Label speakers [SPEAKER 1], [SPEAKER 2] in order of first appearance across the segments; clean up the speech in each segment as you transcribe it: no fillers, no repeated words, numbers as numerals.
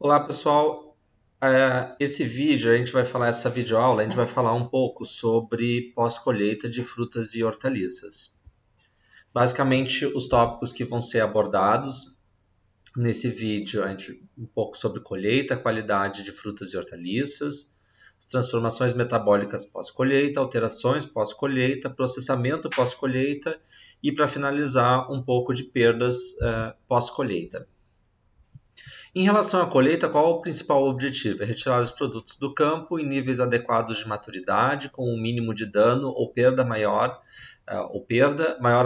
[SPEAKER 1] Olá pessoal, esse vídeo a gente vai falar, essa videoaula, a gente vai falar um pouco sobre pós-colheita de frutas e hortaliças. Basicamente, os tópicos que vão ser abordados nesse vídeo, um pouco sobre colheita, qualidade de frutas e hortaliças, as transformações metabólicas pós-colheita, alterações pós-colheita, processamento pós-colheita e, para finalizar, um pouco de perdas pós-colheita. Em relação à colheita, qual o principal objetivo? É retirar os produtos do campo em níveis adequados de maturidade, com o mínimo de dano ou perda, maior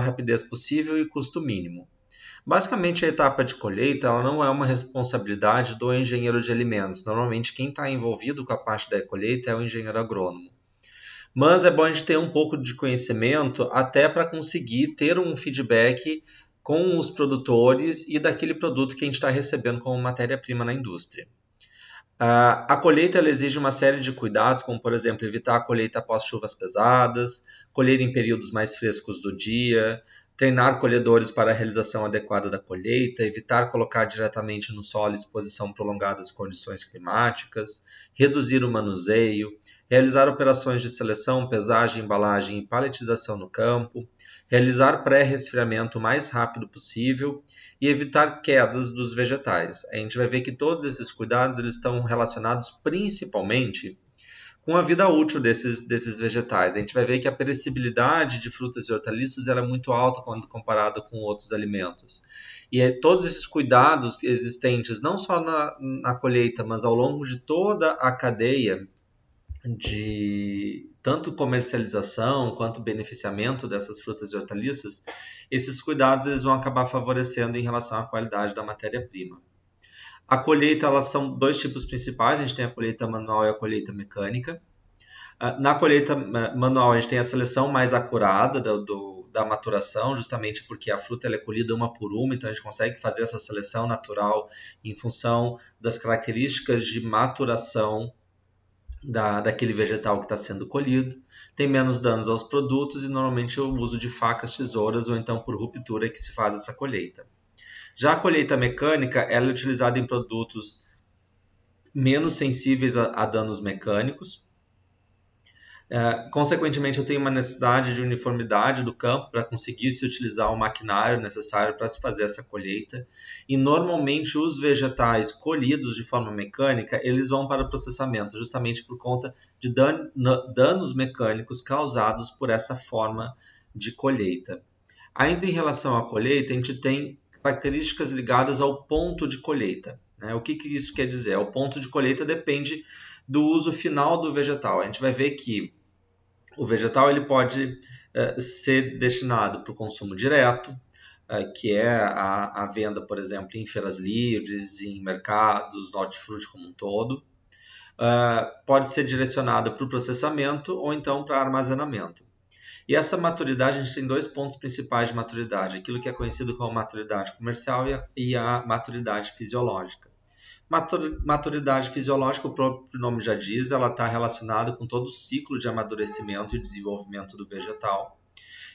[SPEAKER 1] rapidez possível e custo mínimo. Basicamente, a etapa de colheita ela não é uma responsabilidade do engenheiro de alimentos. Normalmente, quem está envolvido com a parte da colheita é o engenheiro agrônomo. Mas é bom a gente ter um pouco de conhecimento até para conseguir ter um feedback com os produtores e daquele produto que a gente está recebendo como matéria-prima na indústria. A colheita ela exige uma série de cuidados, como por exemplo evitar a colheita após chuvas pesadas, colher em períodos mais frescos do dia, treinar colhedores para a realização adequada da colheita, evitar colocar diretamente no solo exposição prolongada às condições climáticas, reduzir o manuseio, realizar operações de seleção, pesagem, embalagem e paletização no campo, realizar pré-resfriamento o mais rápido possível e evitar quedas dos vegetais. A gente vai ver que todos esses cuidados eles estão relacionados principalmente com a vida útil desses vegetais. A gente vai ver que a perecibilidade de frutas e hortaliças era muito alta quando comparado com outros alimentos. Todos esses cuidados existentes, não só na colheita, mas ao longo de toda a cadeia de tanto comercialização quanto beneficiamento dessas frutas e hortaliças, esses cuidados eles vão acabar favorecendo em relação à qualidade da matéria-prima. A colheita, elas são dois tipos principais, a gente tem a colheita manual e a colheita mecânica. Na colheita manual, a gente tem a seleção mais acurada da maturação, justamente porque a fruta ela é colhida uma por uma, então a gente consegue fazer essa seleção natural em função das características de maturação daquele vegetal que está sendo colhido, tem menos danos aos produtos e normalmente o uso de facas, tesouras ou então por ruptura que se faz essa colheita. Já a colheita mecânica ela é utilizada em produtos menos sensíveis a danos mecânicos. Consequentemente, eu tenho uma necessidade de uniformidade do campo para conseguir se utilizar o maquinário necessário para se fazer essa colheita. E normalmente os vegetais colhidos de forma mecânica, eles vão para o processamento, justamente por conta de danos mecânicos causados por essa forma de colheita. Ainda em relação à colheita, a gente tem características ligadas ao ponto de colheita. Né? O que isso quer dizer? O ponto de colheita depende do uso final do vegetal. A gente vai ver que o vegetal ele pode ser destinado para o consumo direto, que é a venda, por exemplo, em feiras livres, em mercados, no hortifruti como um todo. Pode ser direcionado para o processamento ou então para armazenamento. E essa maturidade, a gente tem dois pontos principais de maturidade, aquilo que é conhecido como maturidade comercial e a maturidade fisiológica. Maturidade fisiológica, o próprio nome já diz, ela está relacionada com todo o ciclo de amadurecimento e desenvolvimento do vegetal.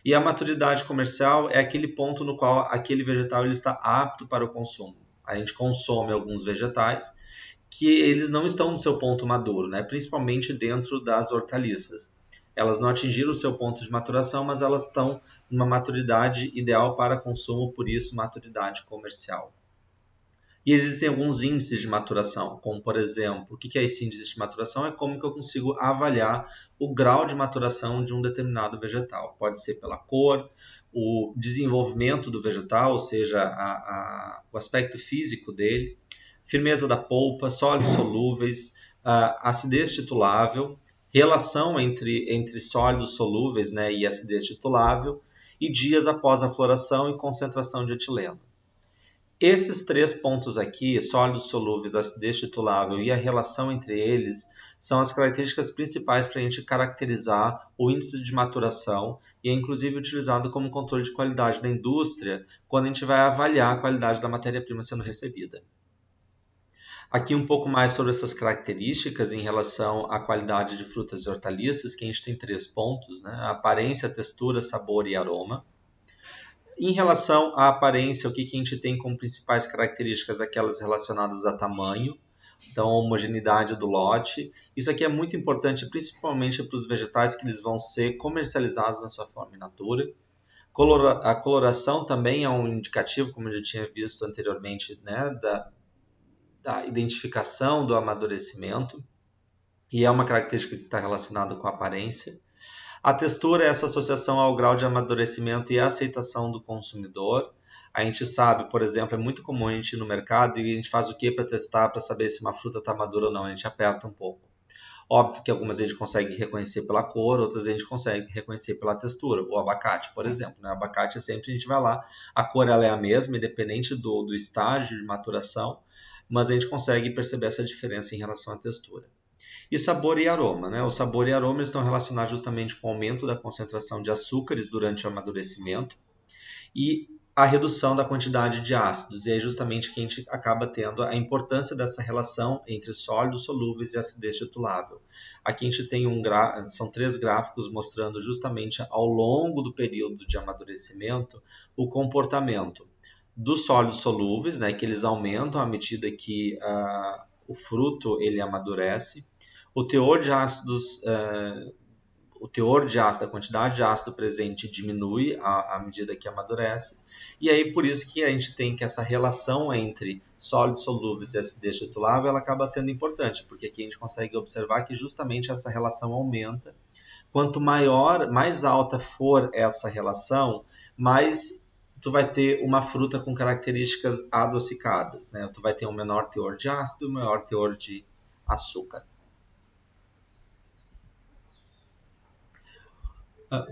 [SPEAKER 1] E a maturidade comercial é aquele ponto no qual aquele vegetal ele está apto para o consumo. A gente consome alguns vegetais que eles não estão no seu ponto maduro, né? Principalmente dentro das hortaliças. Elas não atingiram o seu ponto de maturação, mas elas estão numa maturidade ideal para consumo, por isso maturidade comercial. E existem alguns índices de maturação, como por exemplo, o que é esse índice de maturação? É como que eu consigo avaliar o grau de maturação de um determinado vegetal. Pode ser pela cor, o desenvolvimento do vegetal, ou seja, o aspecto físico dele, firmeza da polpa, sólidos solúveis, acidez titulável, relação entre sólidos solúveis, né, e acidez titulável, e dias após a floração e concentração de etileno. Esses três pontos aqui, sólidos solúveis, acidez titulável e a relação entre eles, são as características principais para a gente caracterizar o índice de maturação e é inclusive utilizado como controle de qualidade da indústria quando a gente vai avaliar a qualidade da matéria-prima sendo recebida. Aqui um pouco mais sobre essas características em relação à qualidade de frutas e hortaliças, que a gente tem três pontos, né? Aparência, textura, sabor e aroma. Em relação à aparência, o que a gente tem como principais características? Aquelas relacionadas a tamanho. Então, a homogeneidade do lote. Isso aqui é muito importante, principalmente para os vegetais que eles vão ser comercializados na sua forma in natura. A coloração também é um indicativo, como eu já tinha visto anteriormente, né, da identificação do amadurecimento, e é uma característica que está relacionada com a aparência. A textura é essa associação ao grau de amadurecimento e a aceitação do consumidor. A gente sabe, por exemplo, é muito comum a gente ir no mercado e a gente faz o que para testar, para saber se uma fruta está madura ou não? A gente aperta um pouco. Óbvio que algumas a gente consegue reconhecer pela cor, outras a gente consegue reconhecer pela textura. O abacate, por exemplo. Né? O abacate sempre a gente vai lá, a cor ela é a mesma, independente do estágio de maturação, mas a gente consegue perceber essa diferença em relação à textura. E sabor e aroma, né? O sabor e aroma estão relacionados justamente com o aumento da concentração de açúcares durante o amadurecimento e a redução da quantidade de ácidos. E é justamente que a gente acaba tendo a importância dessa relação entre sólidos solúveis e acidez titulável. Aqui a gente tem são 3 gráficos mostrando justamente ao longo do período de amadurecimento o comportamento dos sólidos solúveis, né, que eles aumentam à medida que o fruto ele amadurece. O teor de ácidos, a quantidade de ácido presente diminui à medida que amadurece. E aí por isso que a gente tem que essa relação entre sólidos solúveis e acidez titulável ela acaba sendo importante, porque aqui a gente consegue observar que justamente essa relação aumenta. Quanto mais alta for essa relação, mais tu vai ter uma fruta com características adocicadas, né? Tu vai ter um menor teor de ácido e um maior teor de açúcar.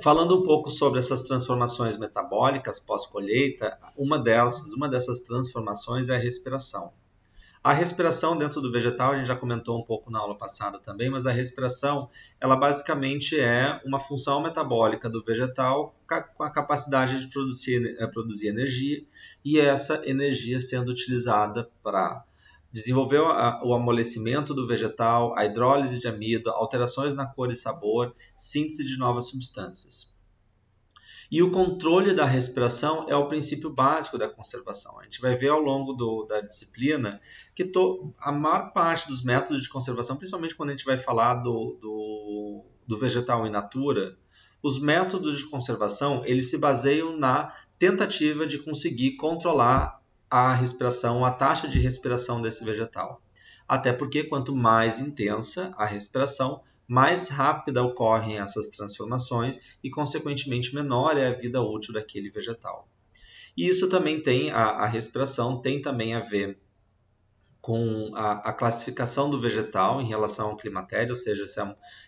[SPEAKER 1] Falando um pouco sobre essas transformações metabólicas pós-colheita, uma dessas transformações é a respiração. A respiração dentro do vegetal, a gente já comentou um pouco na aula passada também, mas a respiração, ela basicamente é uma função metabólica do vegetal com a capacidade de produzir energia, e essa energia sendo utilizada para desenvolver o amolecimento do vegetal, a hidrólise de amido, alterações na cor e sabor, síntese de novas substâncias. E o controle da respiração é o princípio básico da conservação. A gente vai ver ao longo da disciplina que a maior parte dos métodos de conservação, principalmente quando a gente vai falar do vegetal in natura, os métodos de conservação eles se baseiam na tentativa de conseguir controlar a respiração, a taxa de respiração desse vegetal. Até porque quanto mais intensa a respiração, mais rápida ocorrem essas transformações e, consequentemente, menor é a vida útil daquele vegetal. E isso também a respiração tem também a ver com a classificação do vegetal em relação ao climatério, ou seja, se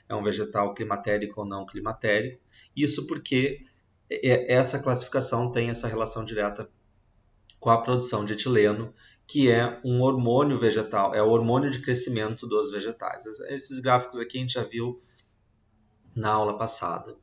[SPEAKER 1] é um vegetal climatérico ou não climatérico. Isso porque essa classificação tem essa relação direta com a produção de etileno, que é um hormônio vegetal, é o hormônio de crescimento dos vegetais. Esses gráficos aqui a gente já viu na aula passada.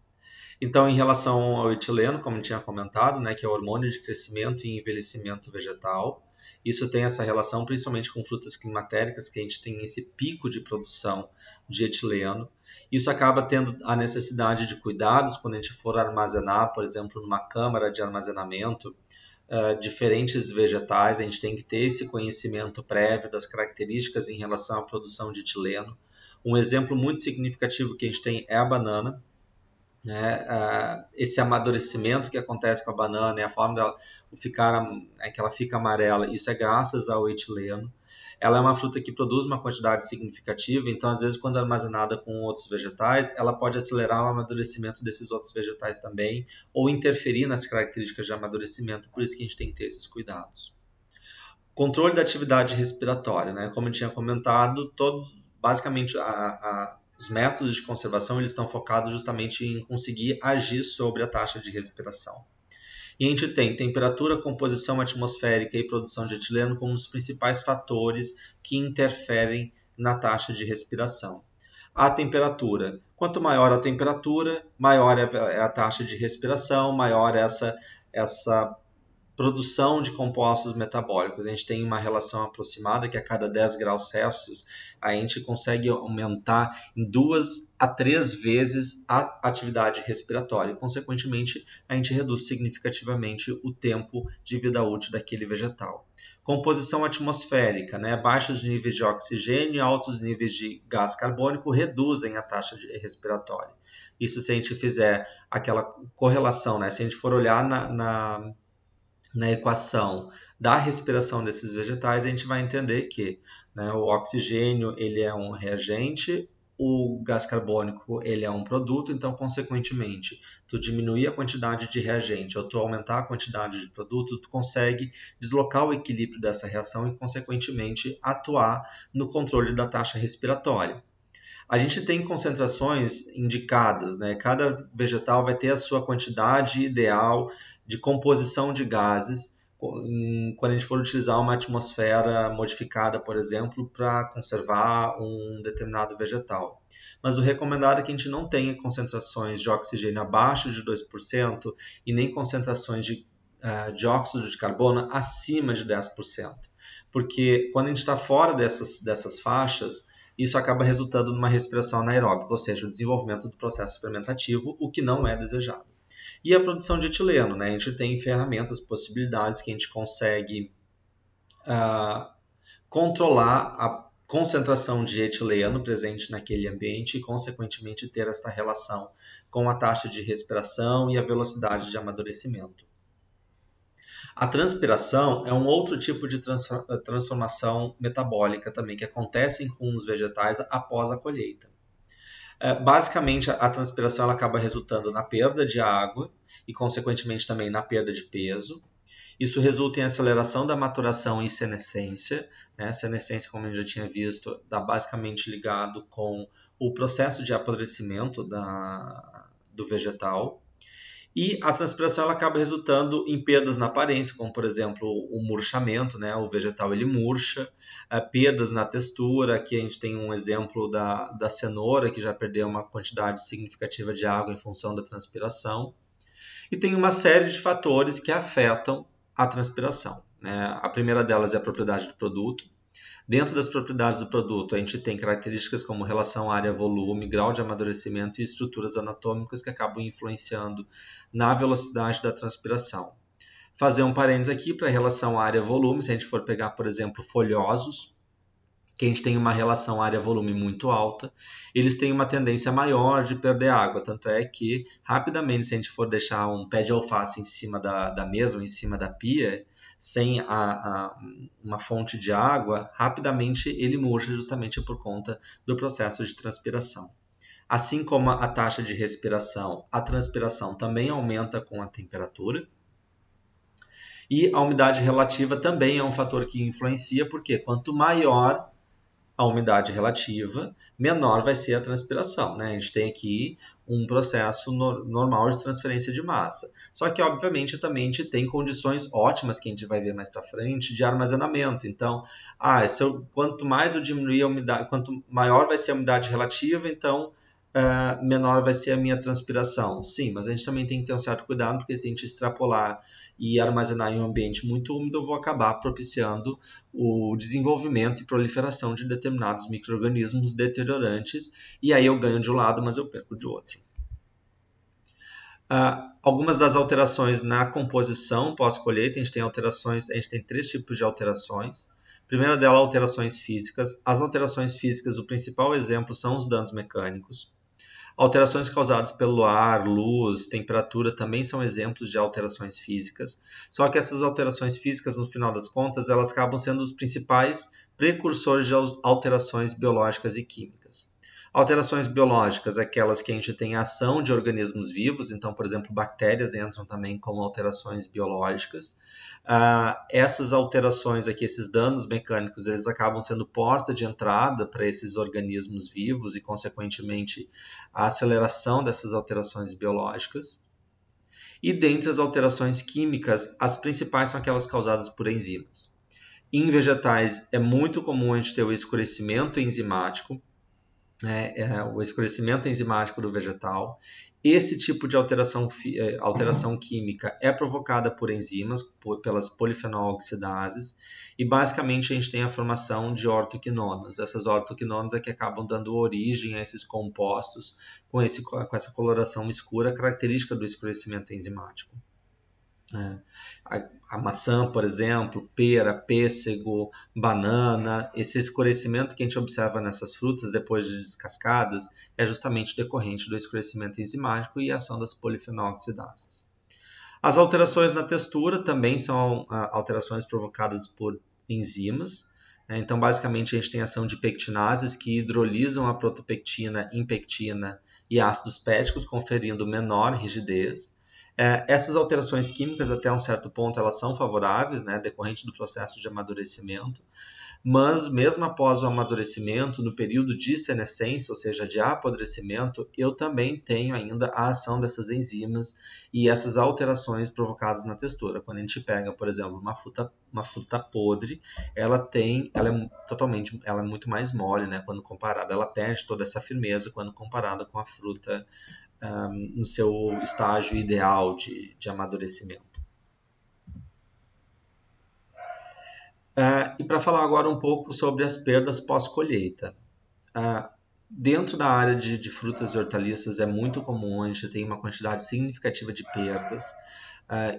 [SPEAKER 1] Então, em relação ao etileno, como eu tinha comentado, né, que é o hormônio de crescimento e envelhecimento vegetal, isso tem essa relação principalmente com frutas climatéricas, que a gente tem esse pico de produção de etileno. Isso acaba tendo a necessidade de cuidados quando a gente for armazenar, por exemplo, numa câmara de armazenamento, diferentes vegetais, a gente tem que ter esse conhecimento prévio das características em relação à produção de etileno. Um exemplo muito significativo que a gente tem é a banana, né? Esse amadurecimento que acontece com a banana e a forma dela que ela fica amarela, isso é graças ao etileno. Ela é uma fruta que produz uma quantidade significativa, então às vezes quando armazenada com outros vegetais, ela pode acelerar o amadurecimento desses outros vegetais também, ou interferir nas características de amadurecimento, por isso que a gente tem que ter esses cuidados. Controle da atividade respiratória, né? Como eu tinha comentado, basicamente os métodos de conservação eles estão focados justamente em conseguir agir sobre a taxa de respiração. E a gente tem temperatura, composição atmosférica e produção de etileno como os principais fatores que interferem na taxa de respiração. A temperatura. Quanto maior a temperatura, maior é a taxa de respiração, maior essa produção de compostos metabólicos. A gente tem uma relação aproximada que a cada 10 graus Celsius a gente consegue aumentar em 2 a 3 vezes a atividade respiratória e, consequentemente, a gente reduz significativamente o tempo de vida útil daquele vegetal. Composição atmosférica, né? Baixos níveis de oxigênio e altos níveis de gás carbônico reduzem a taxa respiratória. Isso se a gente fizer aquela correlação, né? Se a gente for olhar na equação da respiração desses vegetais, a gente vai entender que, né, o oxigênio ele é um reagente, o gás carbônico ele é um produto, então, consequentemente, tu diminuir a quantidade de reagente ou tu aumentar a quantidade de produto, tu consegue deslocar o equilíbrio dessa reação e, consequentemente, atuar no controle da taxa respiratória. A gente tem concentrações indicadas, né? Cada vegetal vai ter a sua quantidade ideal de composição de gases quando a gente for utilizar uma atmosfera modificada, por exemplo, para conservar um determinado vegetal. Mas o recomendado é que a gente não tenha concentrações de oxigênio abaixo de 2% e nem concentrações de dióxido de carbono acima de 10%. Porque quando a gente está fora dessas faixas, isso acaba resultando numa respiração anaeróbica, ou seja, o desenvolvimento do processo fermentativo, o que não é desejado. E a produção de etileno, né? A gente tem ferramentas, possibilidades que a gente consegue controlar a concentração de etileno presente naquele ambiente e, consequentemente, ter esta relação com a taxa de respiração e a velocidade de amadurecimento. A transpiração é um outro tipo de transformação metabólica também, que acontece com os vegetais após a colheita. Basicamente, a transpiração ela acaba resultando na perda de água e, consequentemente, também na perda de peso. Isso resulta em aceleração da maturação e senescência. Né? Senescência, como a gente já tinha visto, está basicamente ligado com o processo de apodrecimento do vegetal. E a transpiração ela acaba resultando em perdas na aparência, como, por exemplo, o murchamento, né? O vegetal ele murcha, perdas na textura. Aqui a gente tem um exemplo da cenoura, que já perdeu uma quantidade significativa de água em função da transpiração. E tem uma série de fatores que afetam a transpiração. Né? A primeira delas é a propriedade do produto. Dentro das propriedades do produto, a gente tem características como relação área-volume, grau de amadurecimento e estruturas anatômicas que acabam influenciando na velocidade da transpiração. Fazer um parênteses aqui para a relação área-volume, se a gente for pegar, por exemplo, folhosos, que a gente tem uma relação área-volume muito alta, eles têm uma tendência maior de perder água, tanto é que, rapidamente, se a gente for deixar um pé de alface em cima da mesa ou em cima da pia, sem uma fonte de água, rapidamente ele murcha justamente por conta do processo de transpiração. Assim como a taxa de respiração, a transpiração também aumenta com a temperatura, e a umidade relativa também é um fator que influencia, porque quanto maior a umidade relativa, menor vai ser a transpiração. Né? A gente tem aqui um processo normal de transferência de massa. Só que, obviamente, também a gente tem condições ótimas, que a gente vai ver mais para frente, de armazenamento. Então, quanto mais eu diminuir a umidade, quanto maior vai ser a umidade relativa, então menor vai ser a minha transpiração. Sim, mas a gente também tem que ter um certo cuidado, porque se a gente extrapolar e armazenar em um ambiente muito úmido, eu vou acabar propiciando o desenvolvimento e proliferação de determinados micro-organismos deteriorantes, e aí eu ganho de um lado, mas eu perco de outro. Algumas das alterações na composição pós-colheita, a gente tem 3 tipos de alterações. A primeira delas, alterações físicas. As alterações físicas, o principal exemplo são os danos mecânicos. Alterações causadas pelo ar, luz, temperatura também são exemplos de alterações físicas. Só que essas alterações físicas, no final das contas, elas acabam sendo os principais precursores de alterações biológicas e químicas. Alterações biológicas, aquelas que a gente tem a ação de organismos vivos, então, por exemplo, bactérias entram também como alterações biológicas. Essas alterações aqui, esses danos mecânicos, eles acabam sendo porta de entrada para esses organismos vivos e, consequentemente, a aceleração dessas alterações biológicas. E dentre as alterações químicas, as principais são aquelas causadas por enzimas. Em vegetais, é muito comum a gente ter o escurecimento enzimático. o escurecimento enzimático do vegetal. Esse tipo de alteração química é provocada por enzimas, pelas polifenol oxidases, e basicamente a gente tem a formação de ortoquinonas. Essas ortoquinonas é que acabam dando origem a esses compostos com essa coloração escura característica do escurecimento enzimático. A maçã, por exemplo, pera, pêssego, banana, esse escurecimento que a gente observa nessas frutas depois de descascadas é justamente decorrente do escurecimento enzimático e ação das polifenol oxidases. As alterações na textura também são alterações provocadas por enzimas. Então, basicamente, a gente tem ação de pectinases que hidrolisam a protopectina em pectina e ácidos péticos, conferindo menor rigidez. Essas alterações químicas, até um certo ponto, elas são favoráveis, decorrente do processo de amadurecimento, mas mesmo após o amadurecimento, no período de senescência, ou seja, de apodrecimento, eu também tenho ainda a ação dessas enzimas e essas alterações provocadas na textura. Quando a gente pega, por exemplo, uma fruta podre, ela é muito mais mole, quando comparada. Ela perde toda essa firmeza quando comparada com a fruta no seu estágio ideal de amadurecimento. E para falar agora um pouco sobre as perdas pós-colheita. Dentro da área de frutas e hortaliças é muito comum a gente ter uma quantidade significativa de perdas.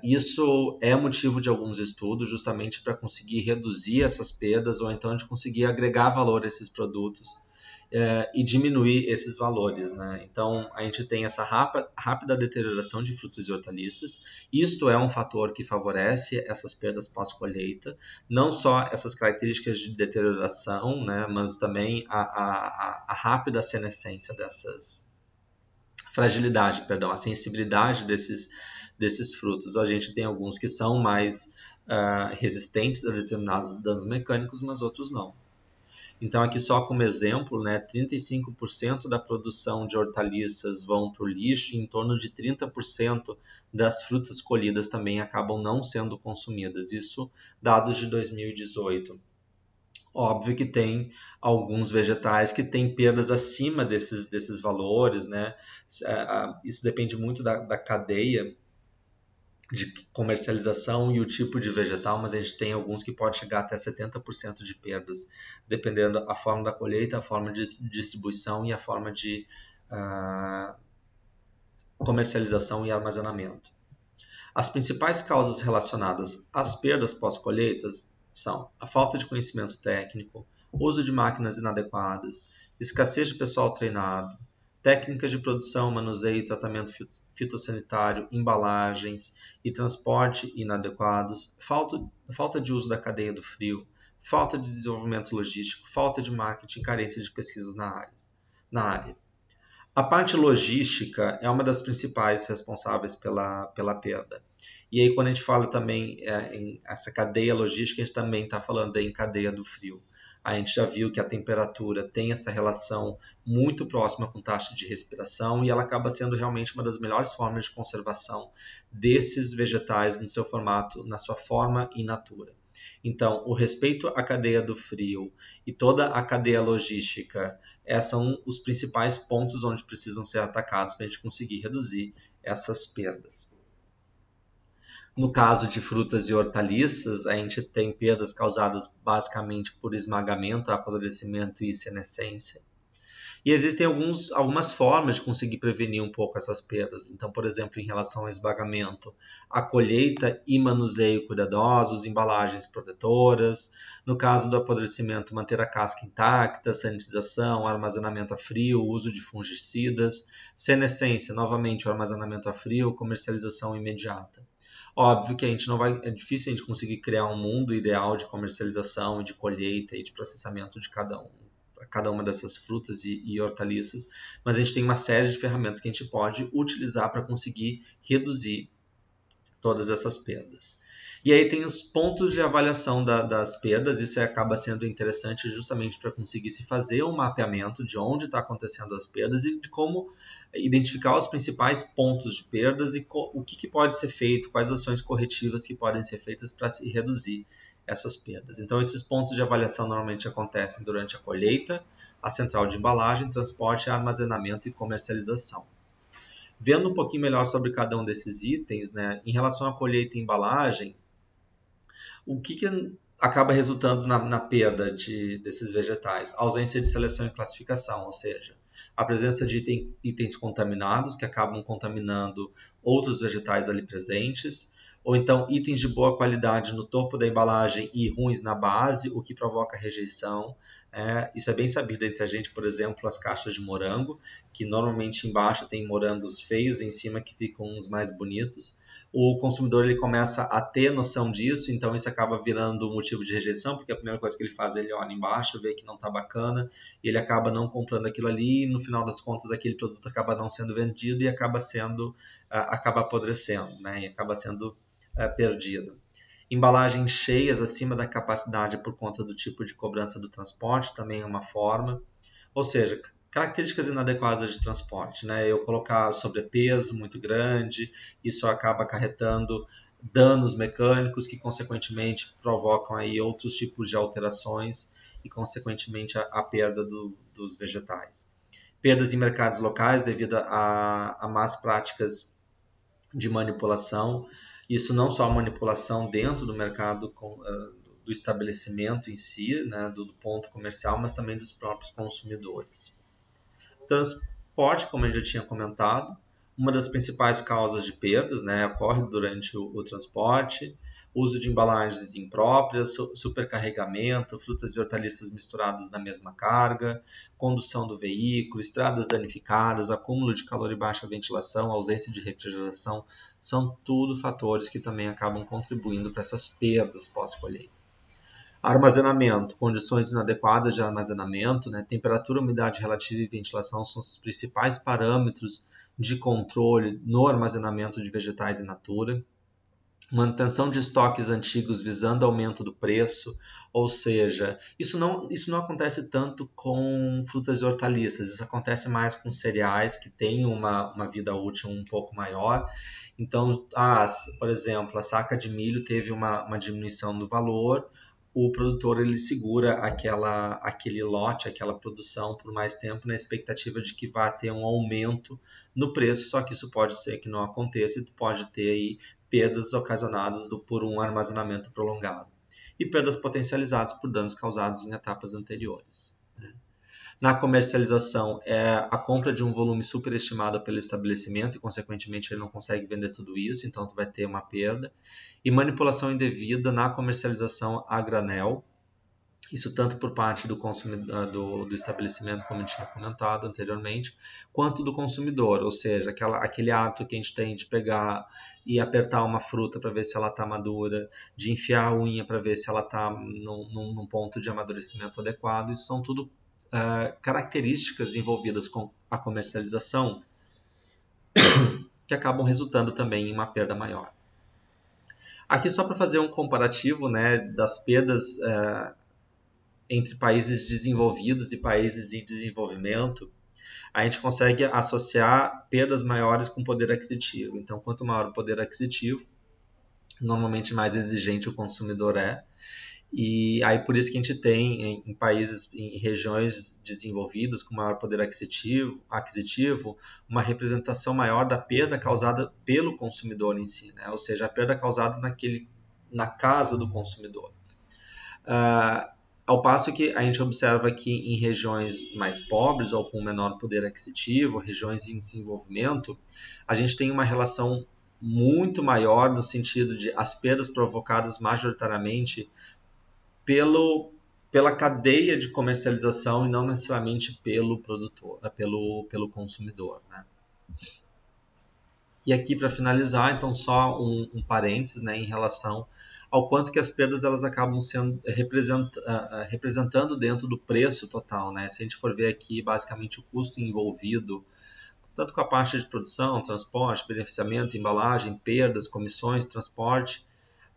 [SPEAKER 1] Isso é motivo de alguns estudos, justamente para conseguir reduzir essas perdas ou então de conseguir agregar valor a esses produtos e diminuir esses valores. Então, a gente tem essa rápida deterioração de frutas e hortaliças. Isto é um fator que favorece essas perdas pós-colheita, não só essas características de deterioração, mas também a rápida senescência a sensibilidade desses frutos. A gente tem alguns que são mais resistentes a determinados danos mecânicos, mas outros não. Então, aqui só como exemplo, 35% da produção de hortaliças vão para o lixo e em torno de 30% das frutas colhidas também acabam não sendo consumidas. Isso dados de 2018. Óbvio que tem alguns vegetais que têm perdas acima desses valores, Isso depende muito da cadeia de comercialização e o tipo de vegetal, mas a gente tem alguns que pode chegar até 70% de perdas, dependendo da forma da colheita, a forma de distribuição e a forma de comercialização e armazenamento. As principais causas relacionadas às perdas pós-colheitas são a falta de conhecimento técnico, uso de máquinas inadequadas, escassez de pessoal treinado, técnicas de produção, manuseio e tratamento fitossanitário, embalagens e transporte inadequados, falta de uso da cadeia do frio, falta de desenvolvimento logístico, falta de marketing e carência de pesquisas na área. A parte logística é uma das principais responsáveis pela perda. E aí, quando a gente fala também em essa cadeia logística, a gente também está falando em cadeia do frio. A gente já viu que a temperatura tem essa relação muito próxima com taxa de respiração e ela acaba sendo realmente uma das melhores formas de conservação desses vegetais no seu formato, na sua forma in natura. Então, o respeito à cadeia do frio e toda a cadeia logística são os principais pontos onde precisam ser atacados para a gente conseguir reduzir essas perdas. No caso de frutas e hortaliças, a gente tem perdas causadas basicamente por esmagamento, apodrecimento e senescência. E existem algumas formas de conseguir prevenir um pouco essas perdas. Então, por exemplo, em relação ao esmagamento, a colheita e manuseio cuidadosos, embalagens protetoras. No caso do apodrecimento, manter a casca intacta, sanitização, armazenamento a frio, uso de fungicidas. Senescência, novamente, o armazenamento a frio, comercialização imediata. Óbvio que é difícil a gente conseguir criar um mundo ideal de comercialização, de colheita e de processamento de cada uma dessas frutas e hortaliças, mas a gente tem uma série de ferramentas que a gente pode utilizar para conseguir reduzir todas essas perdas. E aí tem os pontos de avaliação das perdas, isso acaba sendo interessante justamente para conseguir se fazer um mapeamento de onde está acontecendo as perdas e de como identificar os principais pontos de perdas e o que pode ser feito, quais ações corretivas que podem ser feitas para se reduzir essas perdas. Então, esses pontos de avaliação normalmente acontecem durante a colheita, a central de embalagem, transporte, armazenamento e comercialização. Vendo um pouquinho melhor sobre cada um desses itens, né, em relação à colheita e embalagem, o que acaba resultando na perda desses vegetais? A ausência de seleção e classificação, ou seja, a presença de itens contaminados que acabam contaminando outros vegetais ali presentes, ou então itens de boa qualidade no topo da embalagem e ruins na base, o que provoca rejeição. Isso é bem sabido entre a gente, por exemplo, as caixas de morango, que normalmente embaixo tem morangos feios, em cima que ficam uns mais bonitos. O consumidor ele começa a ter noção disso, então isso acaba virando motivo de rejeição, porque a primeira coisa que ele faz, ele olha embaixo, vê que não está bacana, e ele acaba não comprando aquilo ali, e no final das contas aquele produto acaba não sendo vendido e acaba apodrecendo, né? E acaba sendo perdido. Embalagens cheias acima da capacidade por conta do tipo de cobrança do transporte também é uma forma. Ou seja, características inadequadas de transporte, né? Eu colocar sobrepeso muito grande, isso acaba acarretando danos mecânicos que consequentemente provocam aí outros tipos de alterações e consequentemente a perda dos vegetais. Perdas em mercados locais devido a más práticas de manipulação. Isso não só a manipulação dentro do mercado do estabelecimento em si, né, do ponto comercial, mas também dos próprios consumidores. Transporte, como eu já tinha comentado, uma das principais causas de perdas, né, ocorre durante o transporte, uso de embalagens impróprias, supercarregamento, frutas e hortaliças misturadas na mesma carga, condução do veículo, estradas danificadas, acúmulo de calor e baixa ventilação, ausência de refrigeração, são tudo fatores que também acabam contribuindo para essas perdas pós-colheita. Armazenamento, condições inadequadas de armazenamento, né? Temperatura, umidade relativa e ventilação são os principais parâmetros de controle no armazenamento de vegetais in natura. Manutenção de estoques antigos visando aumento do preço, ou seja, isso não acontece tanto com frutas e hortaliças, isso acontece mais com cereais que têm uma vida útil um pouco maior. Então, por exemplo, a saca de milho teve uma diminuição do valor, o produtor ele segura aquele lote, aquela produção por mais tempo na expectativa de que vá ter um aumento no preço, só que isso pode ser que não aconteça e pode ter aí perdas ocasionadas por um armazenamento prolongado e perdas potencializadas por danos causados em etapas anteriores. Na comercialização, é a compra de um volume superestimado pelo estabelecimento e, consequentemente, ele não consegue vender tudo isso, então tu vai ter uma perda. E manipulação indevida na comercialização a granel, isso tanto por parte do consumidor, do estabelecimento, como eu tinha comentado anteriormente, quanto do consumidor, ou seja, aquele hábito que a gente tem de pegar e apertar uma fruta para ver se ela está madura, de enfiar a unha para ver se ela está num ponto de amadurecimento adequado, isso são tudo características envolvidas com a comercialização que acabam resultando também em uma perda maior. Aqui só para fazer um comparativo, né, das perdas entre países desenvolvidos e países em desenvolvimento, a gente consegue associar perdas maiores com poder aquisitivo. Então, quanto maior o poder aquisitivo, normalmente mais exigente o consumidor é. E aí por isso que a gente tem em países, em regiões desenvolvidas com maior poder aquisitivo, uma representação maior da perda causada pelo consumidor em si, né? Ou seja, a perda causada na casa do consumidor. Ao passo que a gente observa que em regiões mais pobres ou com menor poder aquisitivo, regiões em desenvolvimento, a gente tem uma relação muito maior no sentido de as perdas provocadas majoritariamente pela cadeia de comercialização e não necessariamente pelo produtor, pelo consumidor, né? E aqui para finalizar, então só um parênteses, né, em relação ao quanto que as perdas elas acabam sendo representando dentro do preço total, né? Se a gente for ver aqui basicamente o custo envolvido tanto com a parte de produção, transporte, beneficiamento, embalagem, perdas, comissões, transporte.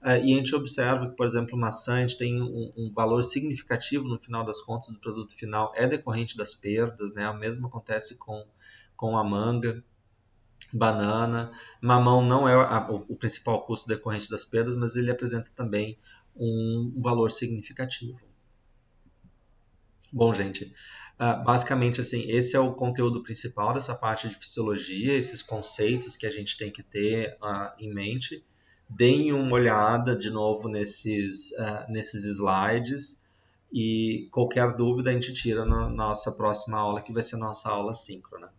[SPEAKER 1] E a gente observa que, por exemplo, maçã a gente tem um valor significativo no final das contas do produto final, é decorrente das perdas, né? O mesmo acontece com a manga. banana. Mamão não é o principal custo decorrente das perdas, mas ele apresenta também um valor significativo. Bom, gente, basicamente assim, esse é o conteúdo principal dessa parte de fisiologia, esses conceitos que a gente tem que ter em mente. Deem uma olhada de novo nesses slides e qualquer dúvida a gente tira na nossa próxima aula, que vai ser a nossa aula síncrona.